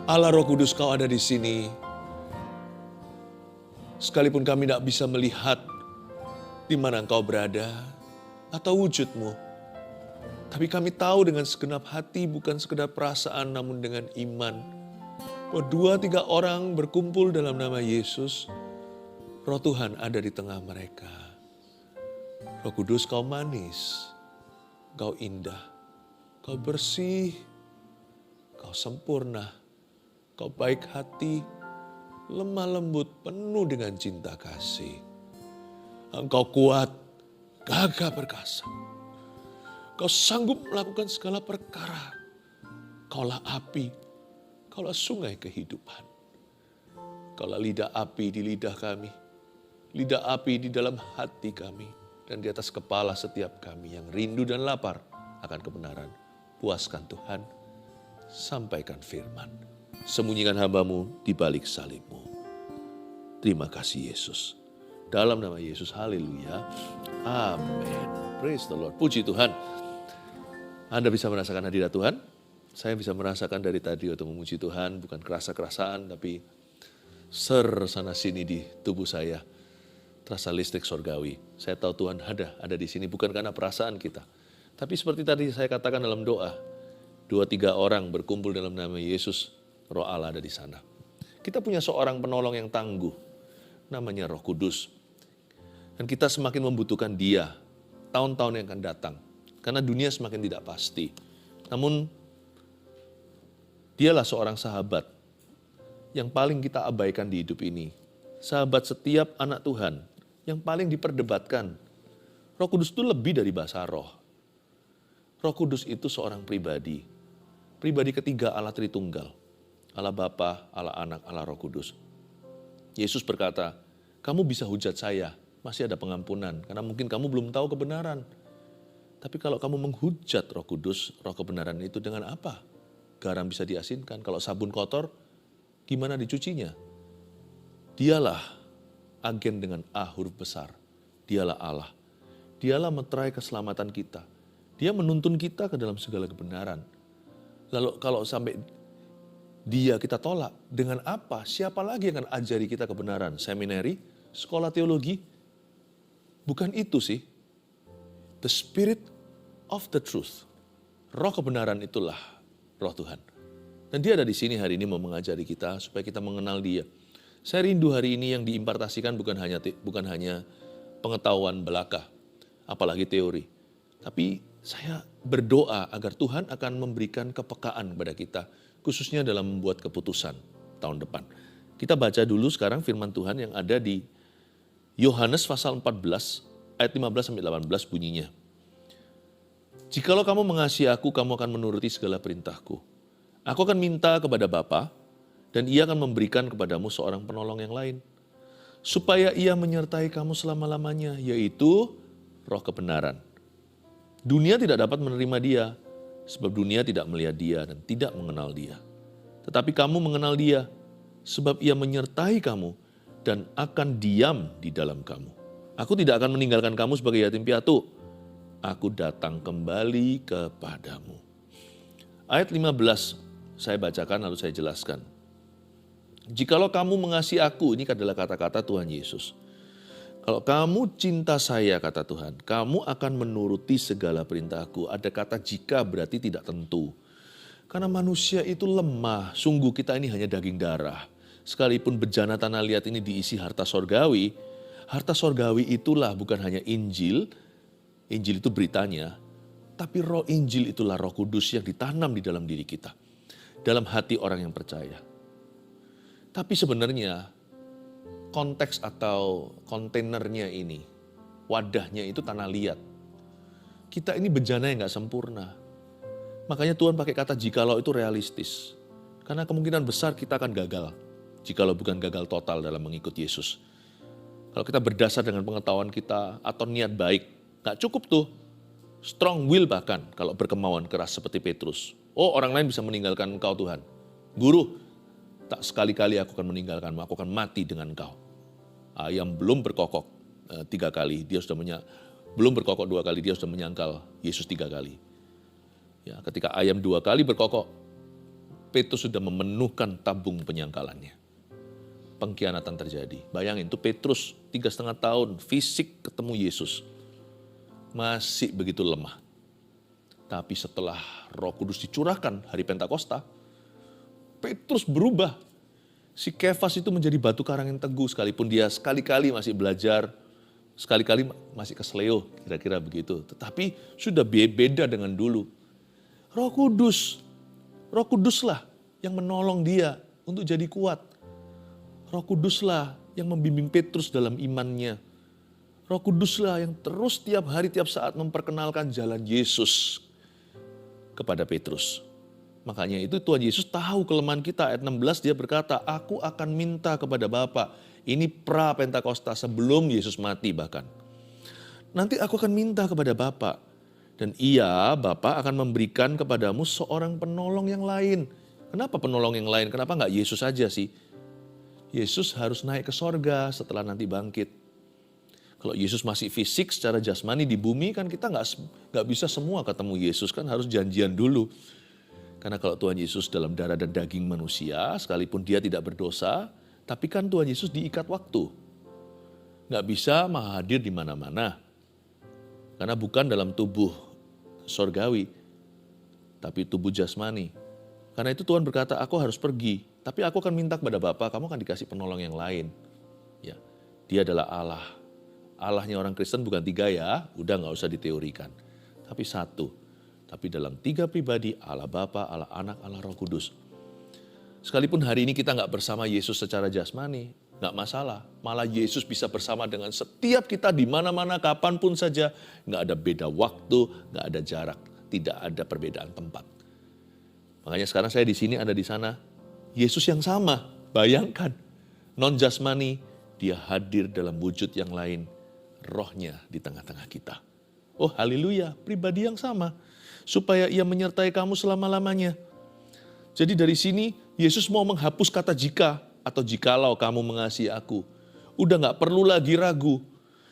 Allah Roh Kudus, Kau ada di sini. Sekalipun kami tidak bisa melihat di mana Engkau berada atau wujud-Mu. Tapi kami tahu dengan segenap hati, bukan sekedar perasaan, namun dengan iman. Bahwa 2-3 orang berkumpul dalam nama Yesus, Roh Tuhan ada di tengah mereka. Roh Kudus, Kau manis, Kau indah, Kau bersih, Kau sempurna, Kau baik hati, lemah lembut, penuh dengan cinta kasih. Engkau kuat, gagah perkasa. Kau sanggup melakukan segala perkara. Kaulah api, Kaulah sungai kehidupan. Kaulah lidah api di lidah kami, lidah api di dalam hati kami, dan di atas kepala setiap kami yang rindu dan lapar akan kebenaran. Puaskan Tuhan, sampaikan firman. Sembunyikan hamba-Mu di balik salib-Mu. Terima kasih Yesus. Dalam nama Yesus, haleluya. Amin. Praise the Lord. Puji Tuhan. Anda bisa merasakan hadirat Tuhan. Saya bisa merasakan dari tadi waktu memuji Tuhan. Bukan kerasa-kerasaan, tapi sana sini di tubuh saya. Terasa listrik sorgawi. Saya tahu Tuhan ada di sini. Bukan karena perasaan kita. Tapi seperti tadi saya katakan dalam doa. 2-3 orang berkumpul dalam nama Yesus. Roh Allah ada di sana. Kita punya seorang penolong yang tangguh. Namanya Roh Kudus. Dan kita semakin membutuhkan Dia. Tahun-tahun yang akan datang. Karena dunia semakin tidak pasti. Namun, Dialah seorang sahabat. Yang paling kita abaikan di hidup ini. Sahabat setiap anak Tuhan. Yang paling diperdebatkan. Roh Kudus itu lebih dari bahasa roh. Roh Kudus itu seorang pribadi. Pribadi ketiga Allah Tritunggal. Allah Bapa, Allah Anak, Allah Roh Kudus. Yesus berkata, kamu bisa hujat saya, masih ada pengampunan. Karena mungkin kamu belum tahu kebenaran. Tapi kalau kamu menghujat Roh Kudus, roh kebenaran itu dengan apa? Garam bisa diasinkan. Kalau sabun kotor, gimana dicucinya? Dialah agen dengan A huruf besar. Dialah Allah. Dialah meterai keselamatan kita. Dia menuntun kita ke dalam segala kebenaran. Lalu kalau sampai Dia kita tolak, dengan apa? Siapa lagi yang akan ajari kita kebenaran? Seminari? Sekolah teologi? Bukan itu sih. The Spirit of the Truth. Roh kebenaran itulah Roh Tuhan. Dan Dia ada di sini hari ini mau mengajari kita supaya kita mengenal Dia. Saya rindu hari ini yang diimpartasikan bukan hanya pengetahuan belaka, apalagi teori. Tapi saya berdoa agar Tuhan akan memberikan kepekaan kepada kita, khususnya dalam membuat keputusan tahun depan. Kita baca dulu sekarang firman Tuhan yang ada di Yohanes pasal 14 ayat 15-18 bunyinya. Jikalau kamu mengasihi aku, kamu akan menuruti segala perintahku. Aku akan minta kepada Bapa dan Ia akan memberikan kepadamu seorang penolong yang lain. Supaya Ia menyertai kamu selama-lamanya, yaitu Roh kebenaran. Dunia tidak dapat menerima Dia, sebab dunia tidak melihat Dia dan tidak mengenal Dia. Tetapi kamu mengenal Dia, sebab Ia menyertai kamu dan akan diam di dalam kamu. Aku tidak akan meninggalkan kamu sebagai yatim piatu. Aku datang kembali kepadamu. Ayat 15 saya bacakan lalu saya jelaskan. Jikalau kamu mengasihi aku, ini adalah kata-kata Tuhan Yesus. Kalau kamu cinta saya, kata Tuhan, kamu akan menuruti segala perintahku. Ada kata jika berarti tidak tentu. Karena manusia itu lemah, sungguh kita ini hanya daging darah. Sekalipun bejana tanah liat ini diisi harta sorgawi itulah bukan hanya Injil itu beritanya, tapi roh Injil itulah Roh Kudus yang ditanam di dalam diri kita. Dalam hati orang yang percaya. Tapi sebenarnya konteks atau kontainernya ini, wadahnya itu tanah liat. Kita ini bejana yang gak sempurna. Makanya Tuhan pakai kata jikalau itu realistis. Karena kemungkinan besar kita akan gagal. Jikalau bukan gagal total dalam mengikut Yesus. Kalau kita berdasar dengan pengetahuan kita atau niat baik, gak cukup tuh. Strong will bahkan kalau berkemauan keras seperti Petrus. Oh, orang lain bisa meninggalkan engkau Tuhan. Guru, tak sekali-kali aku akan meninggalkanmu, aku akan mati dengan engkau. Ayam belum berkokok 3 kali, belum berkokok 2 kali, dia sudah menyangkal Yesus 3 kali. Ya, ketika ayam 2 kali berkokok, Petrus sudah memenuhkan tabung penyangkalannya. Pengkhianatan terjadi. Bayangin, itu Petrus 3,5 tahun fisik ketemu Yesus. Masih begitu lemah. Tapi setelah Roh Kudus dicurahkan hari Pentakosta, Petrus berubah. Si Kefas itu menjadi batu karang yang teguh, sekalipun dia sekali-kali masih belajar, sekali-kali masih kesleo, kira-kira begitu. Tetapi sudah beda dengan dulu. Roh Kuduslah yang menolong dia untuk jadi kuat. Roh Kuduslah yang membimbing Petrus dalam imannya. Roh Kuduslah yang terus tiap hari, tiap saat memperkenalkan jalan Yesus kepada Petrus. Makanya itu Tuhan Yesus tahu kelemahan kita. Ayat 16 dia berkata, aku akan minta kepada Bapa. Ini pra Pentakosta, sebelum Yesus mati bahkan. Nanti aku akan minta kepada Bapa. Dan Bapa akan memberikan kepadamu seorang penolong yang lain. Kenapa penolong yang lain? Kenapa enggak Yesus saja sih? Yesus harus naik ke sorga setelah nanti bangkit. Kalau Yesus masih fisik secara jasmani di bumi, kan kita nggak bisa semua ketemu Yesus, kan harus janjian dulu. Karena kalau Tuhan Yesus dalam darah dan daging manusia, sekalipun dia tidak berdosa, tapi kan Tuhan Yesus diikat waktu. Nggak bisa hadir di mana-mana. Karena bukan dalam tubuh sorgawi, tapi tubuh jasmani. Karena itu Tuhan berkata, aku harus pergi, tapi aku akan minta kepada Bapa, kamu akan dikasih penolong yang lain. Ya, dia adalah Allah. Allahnya orang Kristen bukan 3 ya, udah nggak usah diteorikan. Tapi 1. Tapi dalam 3 pribadi, Allah Bapa, Allah Anak, Allah Roh Kudus. Sekalipun hari ini kita nggak bersama Yesus secara jasmani, nggak masalah. Malah Yesus bisa bersama dengan setiap kita di mana-mana, kapanpun saja. Nggak ada beda waktu, nggak ada jarak, tidak ada perbedaan tempat. Makanya sekarang saya di sini, Anda di sana. Yesus yang sama, bayangkan. Non-jasmani, dia hadir dalam wujud yang lain. Rohnya di tengah-tengah kita. Oh haleluya, pribadi yang sama. Supaya ia menyertai kamu selama-lamanya. Jadi dari sini, Yesus mau menghapus kata jika atau jikalau kamu mengasihi aku. Udah gak perlu lagi ragu.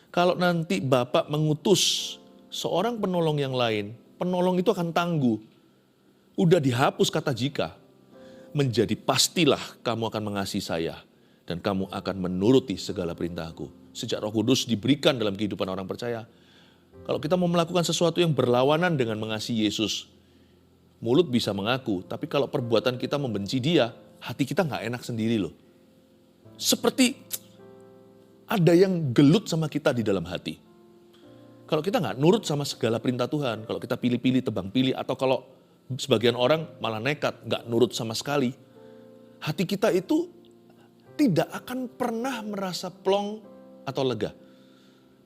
Kalau nanti Bapak mengutus seorang penolong yang lain, penolong itu akan tangguh. Udah dihapus kata jika. Menjadi pastilah kamu akan mengasihi saya. Dan kamu akan menuruti segala perintahku. Sejak Roh Kudus diberikan dalam kehidupan orang percaya. Kalau kita mau melakukan sesuatu yang berlawanan dengan mengasihi Yesus, mulut bisa mengaku, tapi kalau perbuatan kita membenci dia, hati kita gak enak sendiri loh. Seperti ada yang gelut sama kita di dalam hati. Kalau kita gak nurut sama segala perintah Tuhan, kalau kita pilih-pilih, tebang pilih, atau kalau sebagian orang malah nekat, gak nurut sama sekali, hati kita itu tidak akan pernah merasa plong atau lega.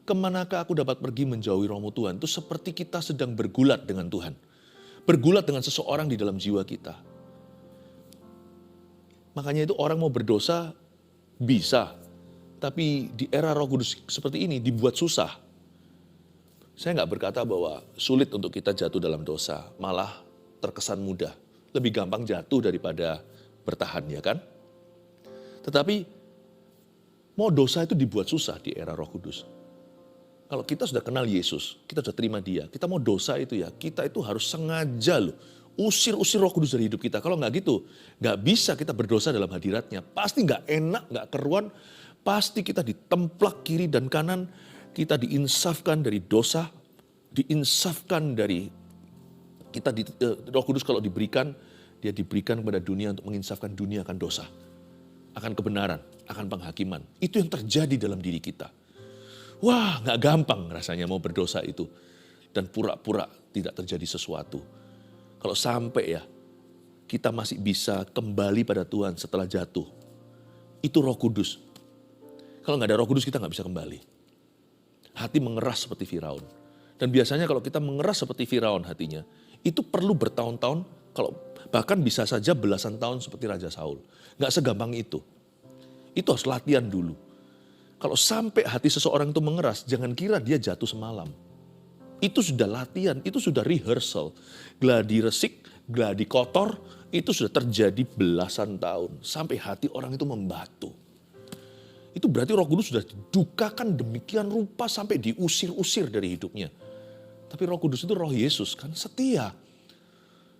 Kemanakah aku dapat pergi menjauhi rohmu Tuhan? Itu seperti kita sedang bergulat dengan Tuhan. Bergulat dengan seseorang di dalam jiwa kita. Makanya itu orang mau berdosa bisa. Tapi di era Roh Kudus seperti ini dibuat susah. Saya nggak berkata bahwa sulit untuk kita jatuh dalam dosa. Malah terkesan mudah. Lebih gampang jatuh daripada bertahan, ya kan? Tetapi mau dosa itu dibuat susah di era Roh Kudus. Kalau kita sudah kenal Yesus, kita sudah terima dia, kita mau dosa itu ya, kita itu harus sengaja loh. Usir Roh Kudus dari hidup kita. Kalau nggak gitu, nggak bisa kita berdosa dalam hadiratnya. Pasti nggak enak, nggak keruan. Pasti kita ditemplak kiri dan kanan. Kita diinsafkan dari dosa. Diinsafkan dari, Roh Kudus kalau diberikan, dia diberikan kepada dunia untuk menginsafkan dunia akan dosa. Akan kebenaran, akan penghakiman. Itu yang terjadi dalam diri kita. Wah, gak gampang rasanya mau berdosa itu. Dan pura-pura tidak terjadi sesuatu. Kalau sampai ya, kita masih bisa kembali pada Tuhan setelah jatuh. Itu Roh Kudus. Kalau gak ada Roh Kudus kita gak bisa kembali. Hati mengeras seperti Firaun. Dan biasanya kalau kita mengeras seperti Firaun hatinya, itu perlu bertahun-tahun, kalau bahkan bisa saja belasan tahun seperti Raja Saul. Gak segampang itu. Itu harus latihan dulu. Kalau sampai hati seseorang itu mengeras, jangan kira dia jatuh semalam. Itu sudah latihan, itu sudah rehearsal. Gladi resik, gladi kotor, itu sudah terjadi belasan tahun. Sampai hati orang itu membatu. Itu berarti Roh Kudus sudah didukakan demikian rupa sampai diusir-usir dari hidupnya. Tapi Roh Kudus itu Roh Yesus kan setia.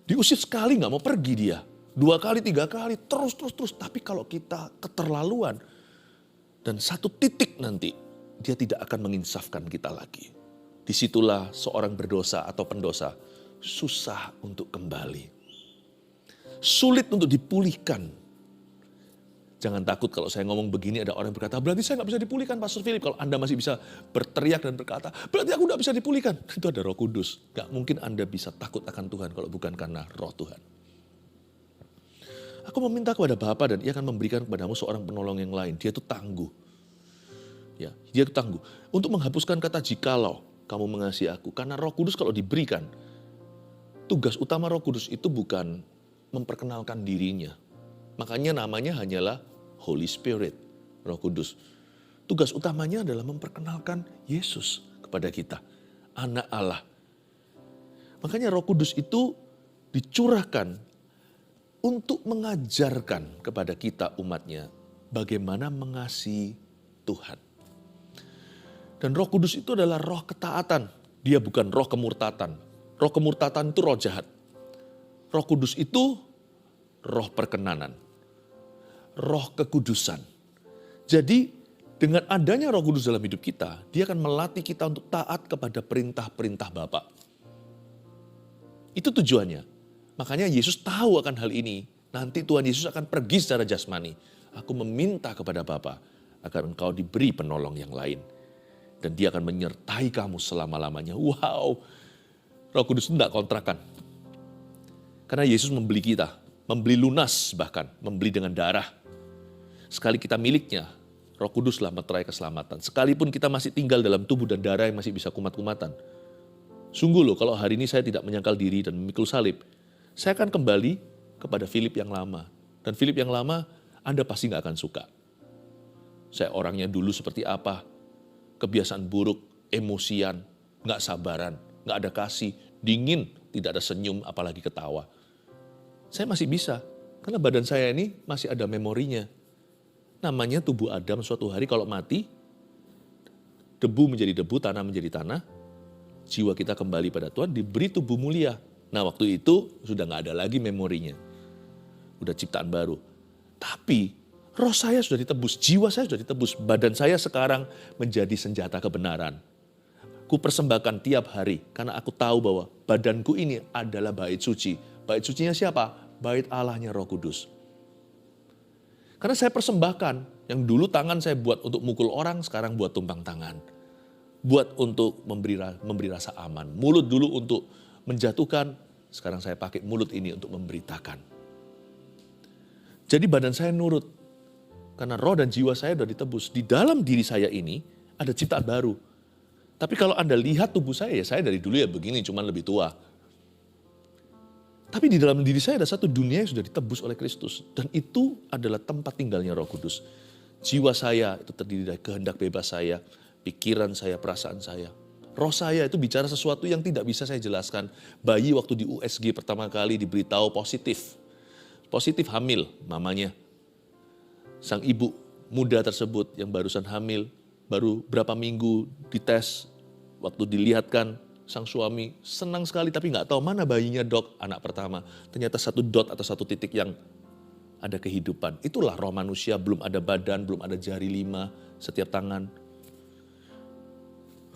Diusir sekali gak mau pergi dia. 2 kali, 3 kali, terus. Tapi kalau kita keterlaluan dan satu titik nanti, dia tidak akan menginsafkan kita lagi. Disitulah seorang berdosa atau pendosa susah untuk kembali. Sulit untuk dipulihkan. Jangan takut kalau saya ngomong begini ada orang yang berkata, berarti saya nggak bisa dipulihkan Pastor Philip. Kalau Anda masih bisa berteriak dan berkata, berarti aku nggak bisa dipulihkan. Itu ada Roh Kudus. Nggak mungkin Anda bisa takut akan Tuhan kalau bukan karena Roh Tuhan. Aku meminta kepada Bapa dan Ia akan memberikan kepadamu seorang penolong yang lain. Dia itu tangguh. Ya, dia itu tangguh. Untuk menghapuskan kata jikalau kamu mengasihi aku. Karena Roh Kudus kalau diberikan, tugas utama Roh Kudus itu bukan memperkenalkan dirinya. Makanya namanya hanyalah Holy Spirit, Roh Kudus. Tugas utamanya adalah memperkenalkan Yesus kepada kita, Anak Allah. Makanya Roh Kudus itu dicurahkan untuk mengajarkan kepada kita umatnya bagaimana mengasihi Tuhan. Dan Roh Kudus itu adalah roh ketaatan. Dia bukan roh kemurtatan. Roh kemurtatan itu roh jahat. Roh Kudus itu roh perkenanan. Roh kekudusan. Jadi dengan adanya Roh Kudus dalam hidup kita, dia akan melatih kita untuk taat kepada perintah-perintah Bapa. Itu tujuannya. Makanya Yesus tahu akan hal ini. Nanti Tuhan Yesus akan pergi secara jasmani. Aku meminta kepada Bapa agar engkau diberi penolong yang lain. Dan dia akan menyertai kamu selama-lamanya. Wow, Roh Kudus itu tidak kontrakan. Karena Yesus membeli kita, membeli lunas bahkan, membeli dengan darah. Sekali kita miliknya, Roh Kuduslah meterai keselamatan. Sekalipun kita masih tinggal dalam tubuh dan darah yang masih bisa kumat-kumatan. Sungguh loh, kalau hari ini saya tidak menyangkal diri dan memikul salib, saya akan kembali kepada Philip yang lama. Dan Philip yang lama, Anda pasti nggak akan suka. Saya orangnya dulu seperti apa, kebiasaan buruk, emosian, nggak sabaran, nggak ada kasih, dingin, tidak ada senyum, apalagi ketawa. Saya masih bisa, karena badan saya ini masih ada memorinya. Namanya tubuh Adam suatu hari kalau mati, debu menjadi debu, tanah menjadi tanah, jiwa kita kembali pada Tuhan, diberi tubuh mulia. Nah waktu itu sudah nggak ada lagi memorinya. Udah ciptaan baru. Tapi roh saya sudah ditebus, jiwa saya sudah ditebus, badan saya sekarang menjadi senjata kebenaran. Ku persembahkan tiap hari karena aku tahu bahwa badanku ini adalah bait suci. Bait sucinya siapa? Bait Allahnya Roh Kudus. Karena saya persembahkan, yang dulu tangan saya buat untuk mukul orang, sekarang buat tumpang tangan. Buat untuk memberi rasa aman. Mulut dulu untuk menjatuhkan, sekarang saya pakai mulut ini untuk memberitakan. Jadi badan saya nurut. Karena roh dan jiwa saya sudah ditebus. Di dalam diri saya ini ada ciptaan baru. Tapi kalau Anda lihat tubuh saya, ya saya dari dulu ya begini, cuman lebih tua. Tapi di dalam diri saya ada satu dunia yang sudah ditebus oleh Kristus. Dan itu adalah tempat tinggalnya Roh Kudus. Jiwa saya itu terdiri dari kehendak bebas saya, pikiran saya, perasaan saya. Roh saya itu bicara sesuatu yang tidak bisa saya jelaskan. Bayi waktu di USG pertama kali diberitahu positif. Positif hamil mamanya. Sang ibu muda tersebut yang barusan hamil, baru berapa minggu dites, waktu dilihatkan sang suami senang sekali tapi nggak tahu mana bayinya dok, anak pertama. Ternyata satu dot atau satu titik yang ada kehidupan. Itulah roh manusia, belum ada badan, belum ada jari 5, setiap tangan.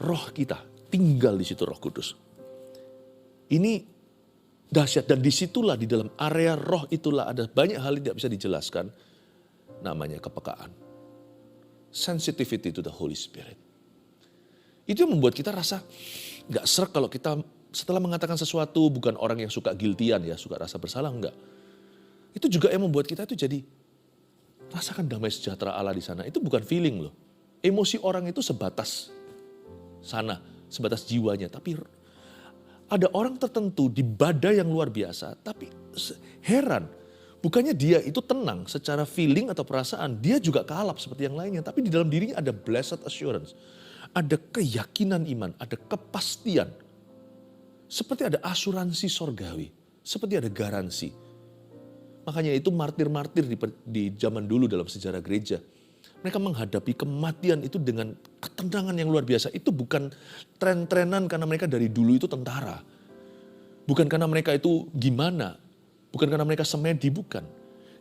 Roh kita tinggal di situ Roh Kudus. Ini dahsyat dan disitulah di dalam area roh itulah ada banyak hal yang tidak bisa dijelaskan. Namanya kepekaan. Sensitivity to the Holy Spirit. Itu yang membuat kita rasa gak srek kalau kita setelah mengatakan sesuatu, bukan orang yang suka guilty-an ya, suka rasa bersalah, enggak. Itu juga yang membuat kita itu jadi rasakan damai sejahtera Allah di sana. Itu bukan feeling loh. Emosi orang itu sebatas sana, sebatas jiwanya. Tapi ada orang tertentu di badai yang luar biasa, tapi heran. Bukannya dia itu tenang secara feeling atau perasaan, dia juga kalap seperti yang lainnya. Tapi di dalam dirinya ada blessed assurance, ada keyakinan iman, ada kepastian. Seperti ada asuransi sorgawi, seperti ada garansi. Makanya itu martir-martir di zaman dulu dalam sejarah gereja. Mereka menghadapi kematian itu dengan ketenangan yang luar biasa. Itu bukan tren-trenan karena mereka dari dulu itu tentara. Bukan karena mereka itu gimana. Bukan karena mereka semedi, bukan.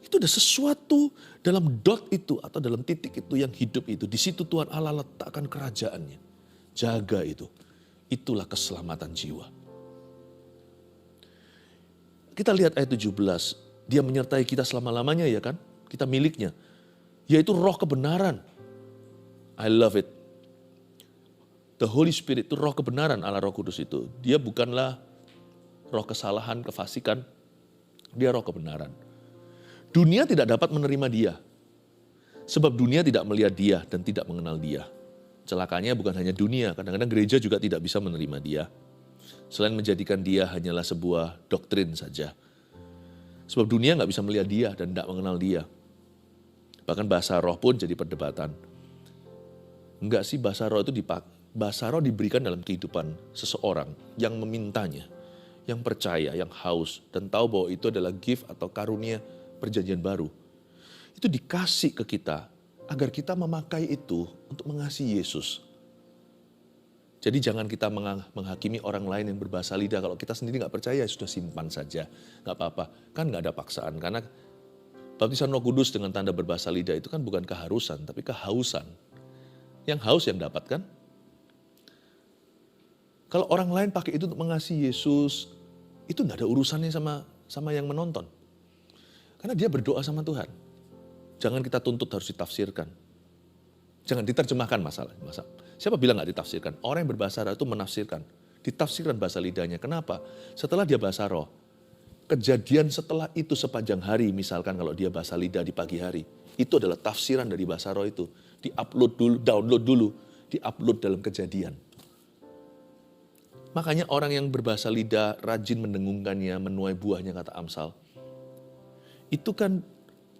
Itu ada sesuatu dalam dot itu atau dalam titik itu yang hidup itu. Di situ Tuhan Allah letakkan kerajaannya. Jaga itu. Itulah keselamatan jiwa. Kita lihat ayat 17. Dia menyertai kita selama-lamanya ya kan. Kita miliknya. Yaitu roh kebenaran. I love it. The Holy Spirit itu roh kebenaran Allah Roh Kudus itu. Dia bukanlah roh kesalahan, kefasikan. Dia roh kebenaran. Dunia tidak dapat menerima dia. Sebab dunia tidak melihat dia dan tidak mengenal dia. Celakanya bukan hanya dunia, kadang-kadang gereja juga tidak bisa menerima dia. Selain menjadikan dia hanyalah sebuah doktrin saja. Sebab dunia nggak bisa melihat dia dan tidak mengenal dia. Bahkan bahasa roh pun jadi perdebatan. Enggak sih, bahasa roh itu bahasa roh diberikan dalam kehidupan seseorang yang memintanya, yang percaya, yang haus, dan tahu bahwa itu adalah gift atau karunia perjanjian baru. Itu dikasih ke kita agar kita memakai itu untuk mengasihi Yesus. Jadi jangan kita menghakimi orang lain yang berbahasa lidah. Kalau kita sendiri nggak percaya, ya sudah simpan saja. Nggak apa-apa, kan nggak ada paksaan. Karena baptisan Roh Kudus dengan tanda berbahasa lidah itu kan bukan keharusan, tapi kehausan. Yang haus yang dapat kan? Kalau orang lain pakai itu untuk mengasihi Yesus, itu nggak ada urusannya sama yang menonton. Karena dia berdoa sama Tuhan. Jangan kita tuntut harus ditafsirkan. Jangan diterjemahkan masalah. Siapa bilang nggak ditafsirkan? Orang yang berbahasa roh itu menafsirkan. Ditafsirkan bahasa lidahnya. Kenapa? Setelah dia bahasa roh, kejadian setelah itu sepanjang hari, misalkan kalau dia bahasa lidah di pagi hari, itu adalah tafsiran dari bahasa roh itu. Di-upload dulu, download dulu, di-upload dalam kejadian. Makanya orang yang berbahasa lidah rajin mendengungkannya, menuai buahnya kata Amsal. Itu kan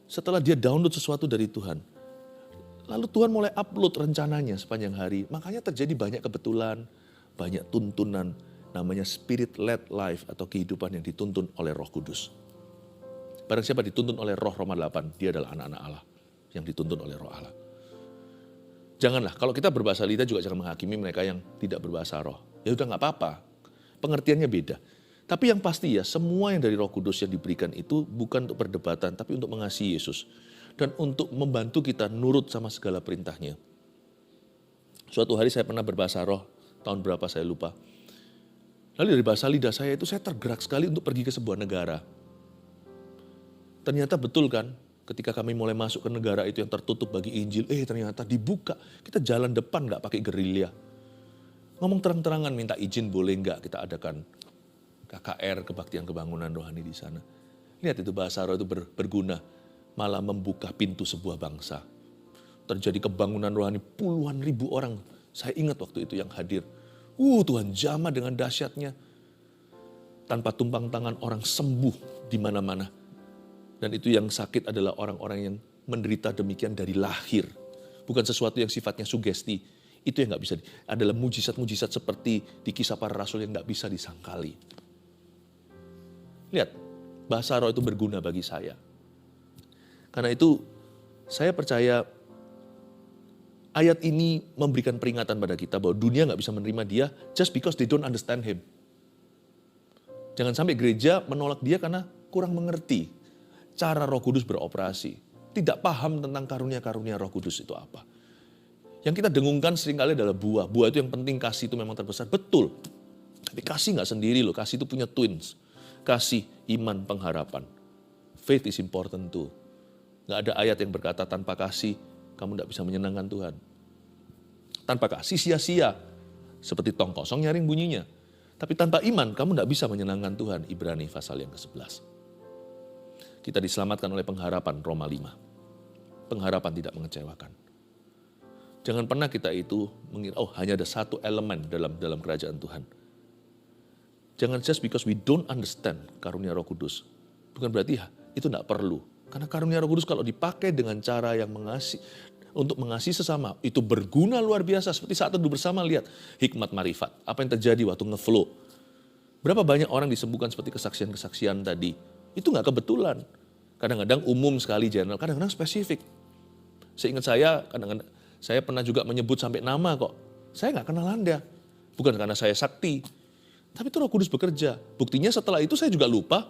setelah dia download sesuatu dari Tuhan. Lalu Tuhan mulai upload rencananya sepanjang hari. Makanya terjadi banyak kebetulan, banyak tuntunan. Namanya spirit-led life atau kehidupan yang dituntun oleh Roh Kudus. Barang siapa dituntun oleh Roh, Roma 8, dia adalah anak-anak Allah yang dituntun oleh Roh Allah. Janganlah, kalau kita berbahasa lidah juga jangan menghakimi mereka yang tidak berbahasa roh. Ya udah nggak apa-apa, pengertiannya beda. Tapi yang pasti ya, semua yang dari Roh Kudus yang diberikan itu bukan untuk perdebatan, tapi untuk mengasihi Yesus. Dan untuk membantu kita nurut sama segala perintahnya. Suatu hari saya pernah berbahasa roh, tahun berapa saya lupa. Lalu dari bahasa lidah saya itu saya tergerak sekali untuk pergi ke sebuah negara. Ternyata betul kan, ketika kami mulai masuk ke negara itu yang tertutup bagi Injil, ternyata dibuka. Kita jalan depan nggak pakai gerilya. Ngomong terang-terangan minta izin boleh nggak kita adakan KKR, kebaktian kebangunan rohani di sana. Lihat itu bahasa roh itu berguna, malah membuka pintu sebuah bangsa. Terjadi kebangunan rohani puluhan ribu orang. Saya ingat waktu itu yang hadir. Tuhan jamah dengan dahsyatnya. Tanpa tumpang tangan orang sembuh di mana-mana. Dan itu yang sakit adalah orang-orang yang menderita demikian dari lahir. Bukan sesuatu yang sifatnya sugesti. Itu yang gak bisa, adalah mujizat-mujizat seperti di Kisah Para Rasul yang gak bisa disangkali. Lihat, bahasa roh itu berguna bagi saya. Karena itu saya percaya ayat ini memberikan peringatan pada kita bahwa dunia gak bisa menerima dia just because they don't understand him. Jangan sampai gereja menolak dia karena kurang mengerti cara Roh Kudus beroperasi. Tidak paham tentang karunia-karunia Roh Kudus itu apa. Yang kita dengungkan seringkali adalah buah. Buah itu yang penting, kasih itu memang terbesar. Betul. Tapi kasih gak sendiri loh. Kasih itu punya twins. Kasih, iman, pengharapan. Faith is important too. Gak ada ayat yang berkata tanpa kasih kamu gak bisa menyenangkan Tuhan. Tanpa kasih sia-sia. Seperti tong kosong nyaring bunyinya. Tapi tanpa iman kamu gak bisa menyenangkan Tuhan. Ibrani pasal yang ke-11. Kita diselamatkan oleh pengharapan, Roma 5. Pengharapan tidak mengecewakan. Jangan pernah kita itu mengira, hanya ada satu elemen dalam kerajaan Tuhan. Jangan just because we don't understand karunia Roh Kudus. Bukan berarti itu tidak perlu. Karena karunia Roh Kudus kalau dipakai dengan cara yang untuk mengasihi sesama, itu berguna luar biasa. Seperti saat teduh bersama, lihat hikmat marifat. Apa yang terjadi waktu ngeflow. Berapa banyak orang disembuhkan seperti kesaksian-kesaksian tadi. Itu nggak kebetulan. Kadang-kadang umum sekali general, kadang-kadang spesifik. Seingat saya, kadang-kadang saya pernah juga menyebut sampai nama kok. Saya nggak kenal Anda. Bukan karena saya sakti. Tapi itu Roh Kudus bekerja. Buktinya setelah itu saya juga lupa.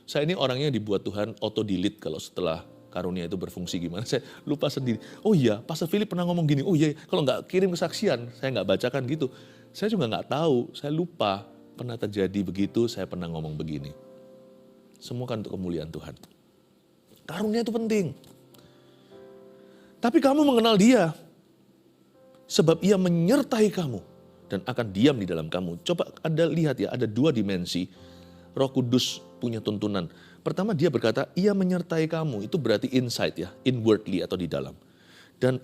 Saya ini orangnya dibuat Tuhan auto delete kalau setelah karunia itu berfungsi gimana. Saya lupa sendiri. Oh iya, Pastor Philip pernah ngomong gini. Oh iya, kalau nggak kirim kesaksian, saya nggak bacakan gitu. Saya juga nggak tahu, saya lupa pernah terjadi begitu, saya pernah ngomong begini. Semua kan untuk kemuliaan Tuhan. Karunia itu penting. Tapi kamu mengenal dia. Sebab ia menyertai kamu dan akan diam di dalam kamu. Coba Anda lihat ya, ada dua dimensi Roh Kudus punya tuntunan. Pertama dia berkata, ia menyertai kamu. Itu berarti inside ya, inwardly atau di dalam. Dan,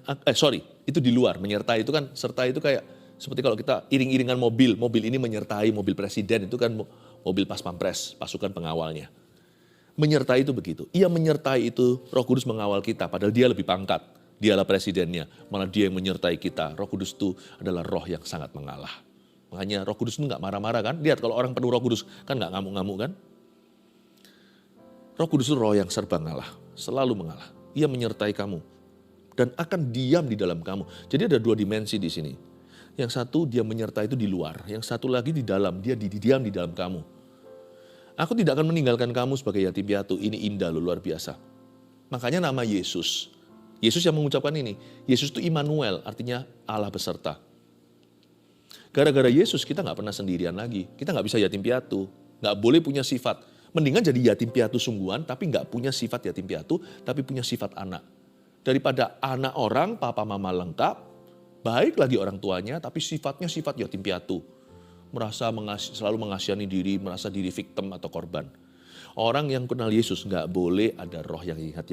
itu di luar. Menyertai itu kan, serta itu kayak, seperti kalau kita iring-iringan mobil. Mobil ini menyertai mobil presiden, itu kan mobil pas pampres, pasukan pengawalnya. Menyertai itu begitu. Ia menyertai itu, Roh Kudus mengawal kita, padahal dia lebih pangkat. Dialah presidennya, malah dia yang menyertai kita. Roh Kudus itu adalah roh yang sangat mengalah. Makanya Roh Kudus itu nggak marah-marah kan. Lihat kalau orang penuh Roh Kudus kan nggak ngamuk-ngamuk kan. Roh Kudus itu roh yang serba ngalah, selalu mengalah. Ia menyertai kamu dan akan diam di dalam kamu. Jadi ada dua dimensi di sini. Yang satu dia menyertai itu di luar, yang satu lagi di dalam, dia diam di dalam kamu. Aku tidak akan meninggalkan kamu sebagai yatim piatu. Ini indah loh, luar biasa. Makanya nama Yesus. Yesus yang mengucapkan ini. Yesus itu Immanuel, artinya Allah beserta. Gara-gara Yesus kita nggak pernah sendirian lagi. Kita nggak bisa yatim piatu. Nggak boleh punya sifat. Mendingan jadi yatim piatu sungguhan, tapi nggak punya sifat yatim piatu, tapi punya sifat anak. Daripada anak orang, papa mama lengkap, baik lagi orang tuanya, tapi sifatnya sifat yatim piatu. Merasa selalu mengasihani diri, merasa diri victim atau korban. Orang yang kenal Yesus nggak boleh ada roh yang ingat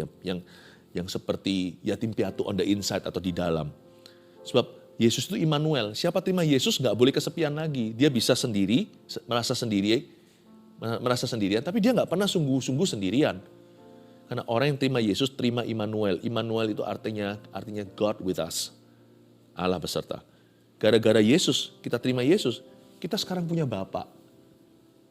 yang seperti yatim piatu on the inside atau di dalam. Sebab Yesus itu Immanuel. Siapa terima Yesus nggak boleh kesepian lagi. Dia bisa sendiri, merasa sendirian, tapi dia nggak pernah sungguh-sungguh sendirian. Karena orang yang terima Yesus terima Immanuel. Immanuel itu artinya God with us. Allah beserta. Gara-gara Yesus, kita terima Yesus, kita sekarang punya Bapa.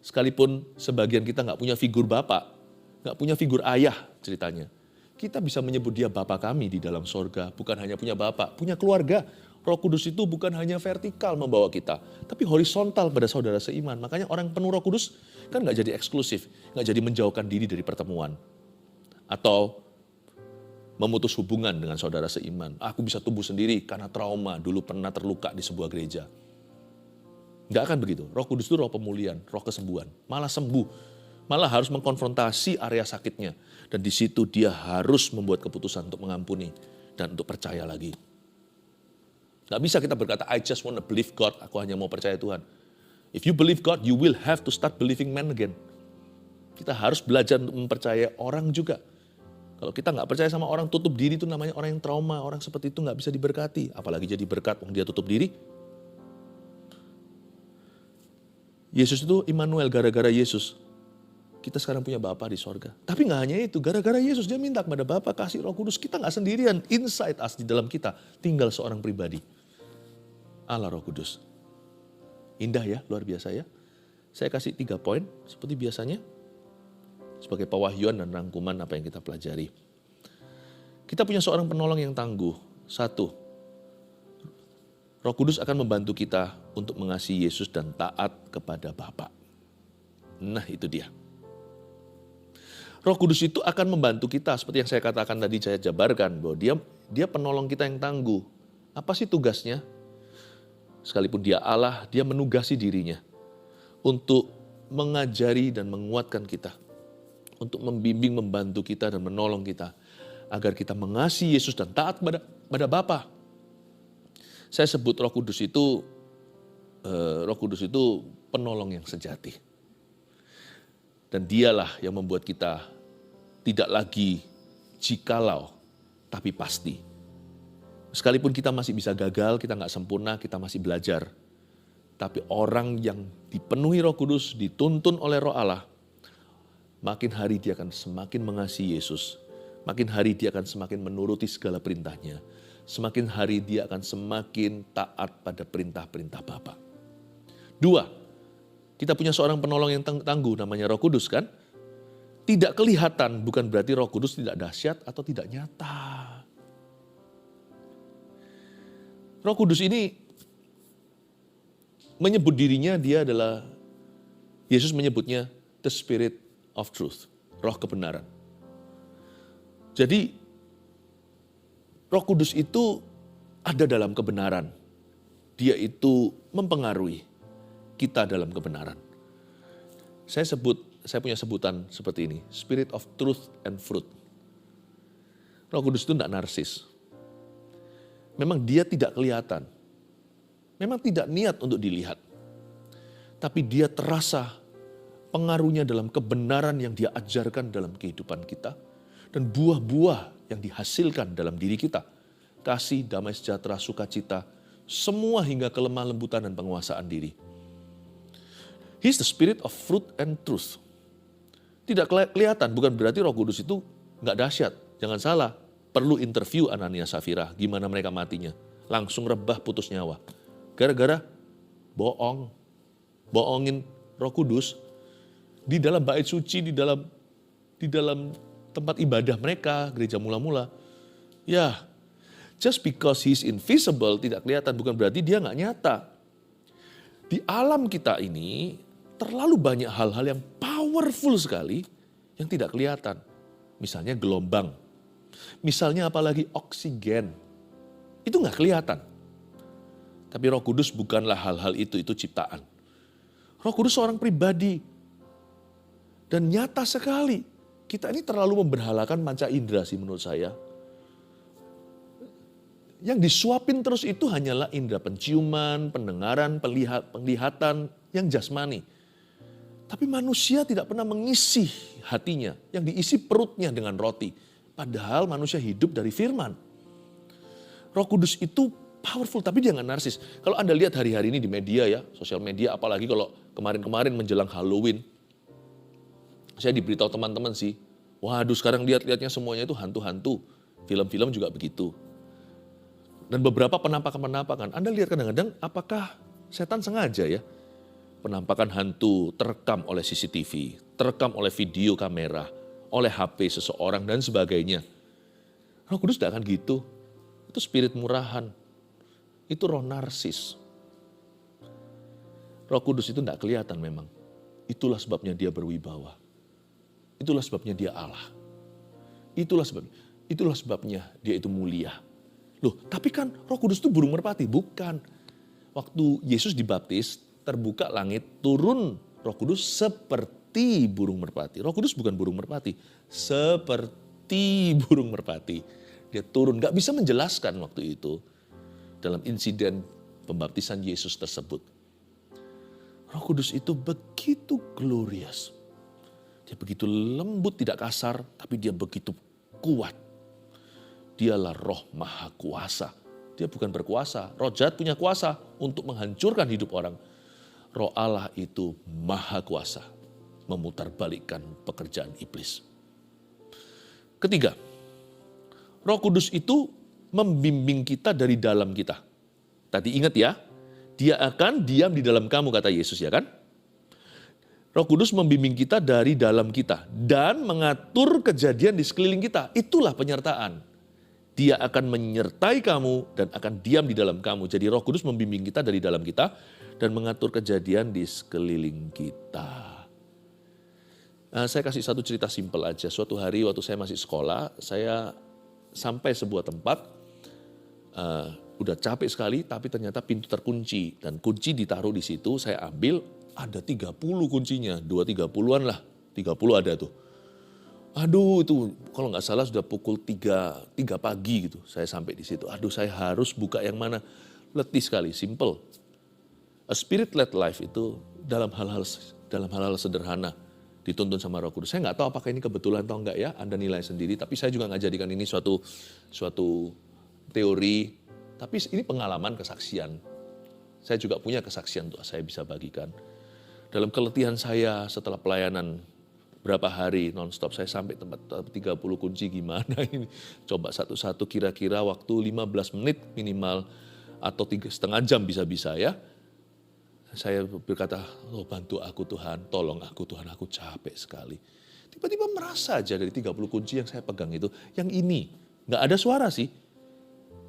Sekalipun sebagian kita nggak punya figur Bapa, nggak punya figur ayah ceritanya. Kita bisa menyebut dia Bapa kami di dalam sorga. Bukan hanya punya Bapa, punya keluarga. Roh Kudus itu bukan hanya vertikal membawa kita, tapi horizontal pada saudara seiman. Makanya orang penuh Roh Kudus kan nggak jadi eksklusif, nggak jadi menjauhkan diri dari pertemuan. Atau memutus hubungan dengan saudara seiman. Aku bisa tumbuh sendiri karena trauma, dulu pernah terluka di sebuah gereja. Nggak akan begitu. Roh Kudus itu roh pemulihan, roh kesembuhan. Malah sembuh. Malah harus mengkonfrontasi area sakitnya. Dan di situ dia harus membuat keputusan untuk mengampuni dan untuk percaya lagi. Gak bisa kita berkata, I just want to believe God, aku hanya mau percaya Tuhan. If you believe God, you will have to start believing man again. Kita harus belajar untuk mempercayai orang juga. Kalau kita gak percaya sama orang, tutup diri itu namanya orang yang trauma. Orang seperti itu gak bisa diberkati. Apalagi jadi berkat, dia tutup diri. Yesus itu Immanuel, gara-gara Yesus. Kita sekarang punya Bapa di sorga. Tapi gak hanya itu, gara-gara Yesus dia minta kepada Bapa kasih Roh Kudus. Kita gak sendirian, inside us di dalam kita tinggal seorang pribadi. Allah Roh Kudus. Indah ya, luar biasa ya. Saya kasih 3 poin seperti biasanya. Sebagai pewahyuan dan rangkuman apa yang kita pelajari. Kita punya seorang penolong yang tangguh. 1. Roh Kudus akan membantu kita untuk mengasihi Yesus dan taat kepada Bapa. Nah itu dia. Roh Kudus itu akan membantu kita, seperti yang saya katakan tadi, saya jabarkan, bahwa dia penolong kita yang tangguh. Apa sih tugasnya? Sekalipun dia Allah, dia menugasi dirinya untuk mengajari dan menguatkan kita. Untuk membimbing, membantu kita dan menolong kita. Agar kita mengasihi Yesus dan taat kepada Bapa. Saya sebut Roh Kudus itu penolong yang sejati. Dan dialah yang membuat kita tidak lagi jikalau, tapi pasti. Sekalipun kita masih bisa gagal, kita nggak sempurna, kita masih belajar. Tapi orang yang dipenuhi Roh Kudus, dituntun oleh Roh Allah, makin hari dia akan semakin mengasihi Yesus. Makin hari dia akan semakin menuruti segala perintahnya. Semakin hari dia akan semakin taat pada perintah-perintah Bapa. 2. Kita punya seorang penolong yang tangguh, namanya Roh Kudus kan. Tidak kelihatan bukan berarti Roh Kudus tidak dahsyat atau tidak nyata. Roh Kudus ini menyebut dirinya, dia adalah, Yesus menyebutnya the Spirit of Truth. roh kebenaran. Jadi Roh Kudus itu ada dalam kebenaran. Dia itu mempengaruhi kita dalam kebenaran. Saya punya sebutan seperti ini, Spirit of Truth and Fruit. Roh Kudus itu tidak narsis. Memang dia tidak kelihatan. Memang tidak niat untuk dilihat. Tapi dia terasa pengaruhnya dalam kebenaran yang dia ajarkan dalam kehidupan kita. Dan buah-buah yang dihasilkan dalam diri kita. Kasih, damai sejahtera, sukacita, semua hingga kelemah lembutan dan penguasaan diri. He's the spirit of fruit and truth. Tidak kelihatan, bukan berarti Roh Kudus itu nggak dahsyat. Jangan salah, perlu interview Anania Safira, gimana mereka matinya. Langsung rebah putus nyawa. Gara-gara bohongin Roh Kudus di dalam bait suci, di dalam tempat ibadah mereka, gereja mula-mula. Ya, just because he's invisible, tidak kelihatan, bukan berarti dia nggak nyata. Di alam kita ini, terlalu banyak hal-hal yang powerful sekali, yang tidak kelihatan. Misalnya gelombang. Misalnya apalagi oksigen. Itu nggak kelihatan. Tapi Roh Kudus bukanlah hal-hal itu ciptaan. Roh Kudus seorang pribadi. Dan nyata sekali. Kita ini terlalu memberhalakan panca indera sih menurut saya. Yang disuapin terus itu hanyalah indera penciuman, pendengaran, penglihatan yang jasmani. Tapi manusia tidak pernah mengisi hatinya, yang diisi perutnya dengan roti. Padahal manusia hidup dari firman. Roh Kudus itu powerful, tapi dia nggak narsis. Kalau Anda lihat hari-hari ini di media ya, sosial media, apalagi kalau kemarin-kemarin menjelang Halloween, saya diberitahu teman-teman sih, waduh sekarang lihat-lihatnya semuanya itu hantu-hantu. Film-film juga begitu. Dan beberapa penampakan-penampakan, Anda lihat kadang-kadang apakah setan sengaja ya? Penampakan hantu terekam oleh CCTV, terekam oleh video kamera, oleh HP seseorang dan sebagainya. Roh Kudus tidak akan gitu. Itu spirit murahan. Itu roh narsis. Roh Kudus itu tidak kelihatan memang. Itulah sebabnya dia berwibawa. Itulah sebabnya dia Allah. Itulah sebabnya dia itu mulia. Loh, tapi kan Roh Kudus itu burung merpati, bukan. Waktu Yesus dibaptis, terbuka langit, turun Roh Kudus seperti burung merpati. Roh Kudus bukan burung merpati, seperti burung merpati. Dia turun, gak bisa menjelaskan waktu itu dalam insiden pembaptisan Yesus tersebut. Roh Kudus itu begitu glorious. Dia begitu lembut, tidak kasar, tapi dia begitu kuat. Dialah roh maha kuasa. Dia bukan berkuasa. Roh jahat punya kuasa untuk menghancurkan hidup orang. Roh Allah itu maha kuasa. Memutarbalikkan pekerjaan iblis. Ketiga, Roh Kudus itu membimbing kita dari dalam kita. Tadi ingat ya, dia akan diam di dalam kamu kata Yesus ya kan? Roh Kudus membimbing kita dari dalam kita dan mengatur kejadian di sekeliling kita. Itulah penyertaan. Dia akan menyertai kamu dan akan diam di dalam kamu. Jadi Roh Kudus membimbing kita dari dalam kita dan mengatur kejadian di sekeliling kita. Saya kasih satu cerita simpel aja. Suatu hari waktu saya masih sekolah, saya sampai sebuah tempat, udah capek sekali tapi ternyata pintu terkunci. Dan kunci ditaruh di situ, saya ambil. Ada 30 kuncinya, 2-30-an lah, 30 ada tuh. Aduh itu kalau nggak salah sudah pukul 3 pagi gitu saya sampai di situ. Aduh saya harus buka yang mana, letih sekali, simple. A spirit-led life itu dalam hal-hal sederhana dituntun sama Roh Kudus. Saya nggak tahu apakah ini kebetulan atau enggak ya, Anda nilai sendiri. Tapi saya juga nggak jadikan ini suatu teori, tapi ini pengalaman kesaksian. Saya juga punya kesaksian untuk saya bisa bagikan. Dalam keletihan saya setelah pelayanan berapa hari nonstop, saya sampai tempat 30 kunci gimana ini. Coba satu-satu kira-kira waktu 15 menit minimal atau 3,5 jam bisa-bisa ya. Saya berkata, oh bantu aku Tuhan, tolong aku Tuhan, aku capek sekali. Tiba-tiba merasa aja dari 30 kunci yang saya pegang itu, yang ini, gak ada suara sih.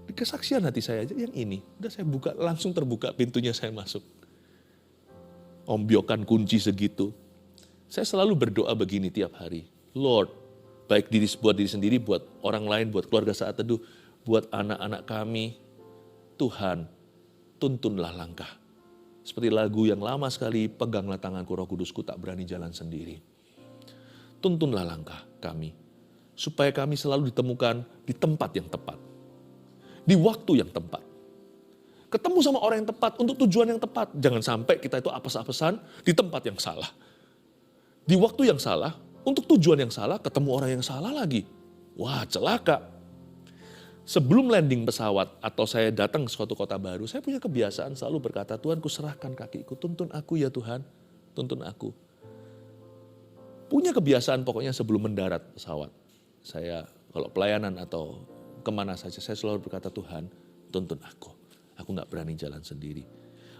Di kesaksian hati saya aja, yang ini. Udah saya buka, langsung terbuka pintunya saya masuk. Ombyokan kunci segitu. Saya selalu berdoa begini tiap hari. Lord, baik buat diri sendiri, buat orang lain, buat keluarga Saat Teduh, buat anak-anak kami. Tuhan, tuntunlah langkah. Seperti lagu yang lama sekali, peganglah tanganku Roh Kudusku, tak berani jalan sendiri. Tuntunlah langkah kami, supaya kami selalu ditemukan di tempat yang tepat, di waktu yang tepat. Ketemu sama orang yang tepat untuk tujuan yang tepat. Jangan sampai kita itu apes-apesan di tempat yang salah. Di waktu yang salah, untuk tujuan yang salah, ketemu orang yang salah lagi. Wah, celaka. Sebelum landing pesawat atau saya datang ke suatu kota baru, saya punya kebiasaan selalu berkata, Tuhan, kuserahkan kakiku, tuntun aku ya Tuhan, tuntun aku. Punya kebiasaan pokoknya sebelum mendarat pesawat. Saya kalau pelayanan atau kemana saja, saya selalu berkata, Tuhan, tuntun aku. Aku gak berani jalan sendiri.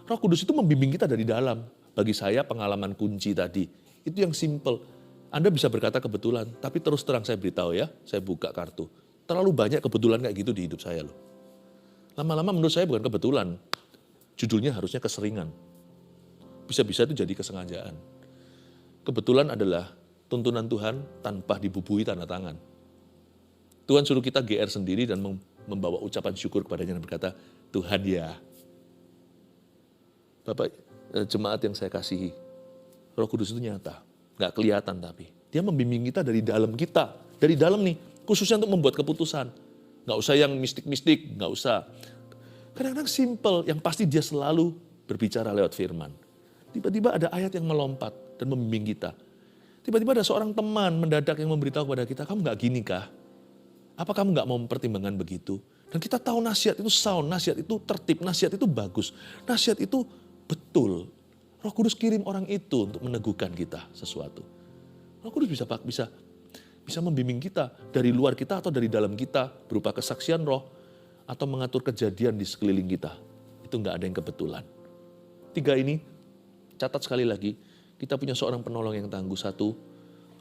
Roh Kudus itu membimbing kita dari dalam. Bagi saya pengalaman kunci tadi, itu yang simple. Anda bisa berkata kebetulan, tapi terus terang saya beritahu ya, saya buka kartu. Terlalu banyak kebetulan kayak gitu di hidup saya loh. Lama-lama menurut saya bukan kebetulan. Judulnya harusnya keseringan. Bisa-bisa itu jadi kesengajaan. Kebetulan adalah tuntunan Tuhan tanpa dibubuhi tanda tangan. Tuhan suruh kita GR sendiri dan membawa ucapan syukur kepadanya dan berkata, Tuhan ya. Bapak, jemaat yang saya kasihi, Roh Kudus itu nyata. Gak kelihatan tapi. Dia membimbing kita dari dalam kita. Dari dalam nih, khususnya untuk membuat keputusan. Gak usah yang mistik-mistik, gak usah. Kadang-kadang simple, yang pasti dia selalu berbicara lewat firman. Tiba-tiba ada ayat yang melompat dan membimbing kita. Tiba-tiba ada seorang teman mendadak yang memberitahu kepada kita, kamu gak gini kah? Apa kamu gak mau mempertimbangkan begitu? Dan kita tahu nasihat itu sound, nasihat itu tertib, nasihat itu bagus. Nasihat itu betul. Roh Kudus kirim orang itu untuk meneguhkan kita sesuatu. Roh Kudus bisa membimbing kita dari luar kita atau dari dalam kita berupa kesaksian roh atau mengatur kejadian di sekeliling kita. Itu nggak ada yang kebetulan. 3 ini, catat sekali lagi, kita punya seorang penolong yang tangguh. 1,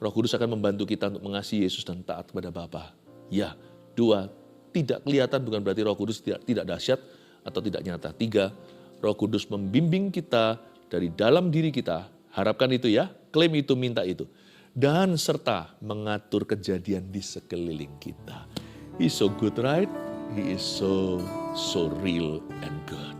Roh Kudus akan membantu kita untuk mengasihi Yesus dan taat kepada Bapa. Ya. 2, tidak kelihatan bukan berarti Roh Kudus tidak dahsyat atau tidak nyata. 3, Roh Kudus membimbing kita dari dalam diri kita, harapkan itu ya, klaim itu, minta itu. Dan serta mengatur kejadian di sekeliling kita. He's so good, right? He is so real and good.